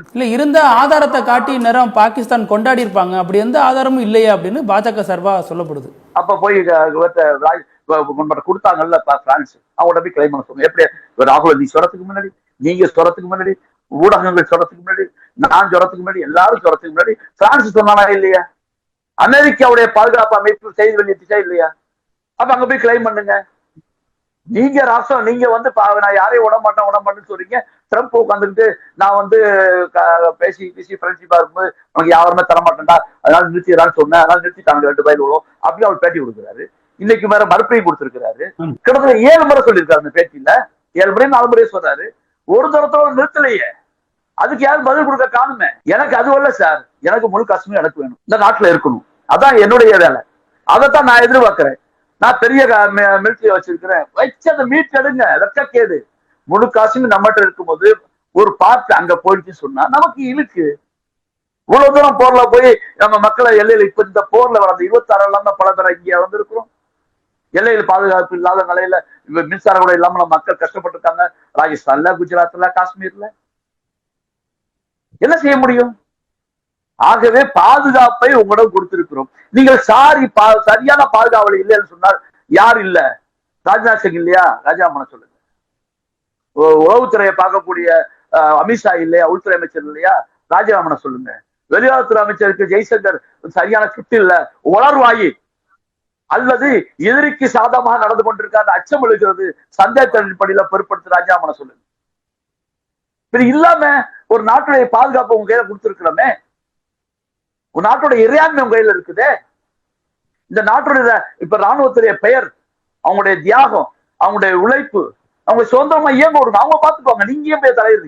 இல்ல இருந்த ஆதாரத்தை காட்டி நேரம் பாகிஸ்தான் கொண்டாடி இருப்பாங்க. அப்படி எந்த ஆதாரமும் இல்லையா அப்படின்னு பாஜக சார்பா சொல்லப்படுது. அப்ப போய் கொடுத்தாங்கல்ல பிரான்ஸ், அவங்களோட போய் கிளைம் பண்ண சொல்லுங்க. எப்படி ராகுல் காந்தி சொல்றதுக்கு முன்னாடி, நீங்க சொல்றதுக்கு முன்னாடி, ஊடகங்கள் சொல்றதுக்கு முன்னாடி, நான் சொல்றதுக்கு முன்னாடி, எல்லாரும் சொல்றதுக்கு முன்னாடி பிரான்ஸ் சொன்னானா இல்லையா? அமெரிக்காவுடைய பாதுகாப்பு அமைப்பு செய்தி வெளியிட்டுச்சா இல்லையா? அப்ப அங்க போய் கிளைம் பண்ணுங்க. நீங்க ராஷ்டிரம், நீங்க வந்து நான் யாரையும் விட மாட்டேன்னு சொல்றீங்க. ட்ரம்ப் உட்காந்துக்கிட்டு நான் வந்து பேசி ஃப்ரெண்ட்ஷிப்பா இருக்கும்போது உனக்கு யாருமே தரமாட்டேன்டா, அதனால நிறுத்திடான்னு சொன்னேன், அதனால நிறுத்திட்டாங்க 2 பயிர்களும் அப்படின்னு அவர் பேட்டி கொடுக்குறாரு. இன்னைக்கு வேற மறுபடியும் கொடுத்திருக்கிறாரு. கிட்டத்தட்ட 7 முறை சொல்லியிருக்காரு அந்த பேட்டியில. 7 முறை 4 முறை சொல்றாரு. ஒரு தரத்தோட நிறுத்தலையே. அதுக்கு யாரும் பதில் கொடுக்க காணுமே. எனக்கு அது இல்ல சார், எனக்கு முழு காஷ்மீர் எனக்கு வேணும், இந்த நாட்டுல இருக்கணும், அதான் என்னுடைய வேலை, அதைத்தான் நான் எதிர்பார்க்கிறேன். நான் பெரிய மிலிட்டரி வச்சிருக்கிறேன், வச்சு அந்த மீட் எடுங்க, கேடு. முழு காசுமே நம்மகிட்ட இருக்கும்போது ஒரு பார்ட் அங்க போயிடுச்சுன்னு சொன்னா நமக்கு இழுக்கு. இவ்வளவு தூரம் போர்ல போய் நம்ம மக்களை எல்லையில, இப்ப இந்த போர்ல வளர்ந்த 26 இல்லாம பல தடவை இங்க வந்திருக்கிறோம். எல்லையில பாதுகாப்பு இல்லாத நிலையில மின்சாரம் கூட இல்லாம நம்ம மக்கள் கஷ்டப்பட்டு இருக்காங்க. ராஜஸ்தான்ல, குஜராத்ல, காஷ்மீர்ல என்ன செய்ய முடியும்? ஆகவே பாதுகாப்பை உங்களிடம் கொடுத்திருக்கிறோம். நீங்கள் சரியான பாதுகாவல் இல்லைன்னு சொன்னால் யார் இல்ல? ராஜ்நாத் சிங் இல்லையா? ராஜாமன சொல்லுங்க. உளவுத்துறையை பார்க்கக்கூடிய அமித்ஷா இல்லையா? உள்துறை அமைச்சர் இல்லையா? ராஜாமன சொல்லுங்க. வெளியுறவுத்துறை அமைச்சருக்கு ஜெய்சங்கர் சரியான கிட் இல்ல, உளர்வாயி அல்லது எதிரிக்கு சாதகமாக நடந்து கொண்டிருக்காத அச்சம் எழுகிறது, சந்தேகத்தின் படியில பொறுப்படுத்த ராஜாமன சொல்லுங்க. இது இல்லாம ஒரு நாட்டுடைய பாதுகாப்பு உங்க கையில கொடுத்திருக்கிறோமே, ஒரு நாட்டுடைய இறையாண்மை உங்க கையில இருக்குதே. இந்த நாட்டுடைய இப்ப ராணுவத்துடைய பெயர், அவங்களுடைய தியாகம், அவங்களுடைய உழைப்பு, அவங்க சொந்தமா இயங்க விடணும், அவங்க பார்த்துக்குவாங்க. நீங்க ஏன் போய் தலையிடுறீங்க?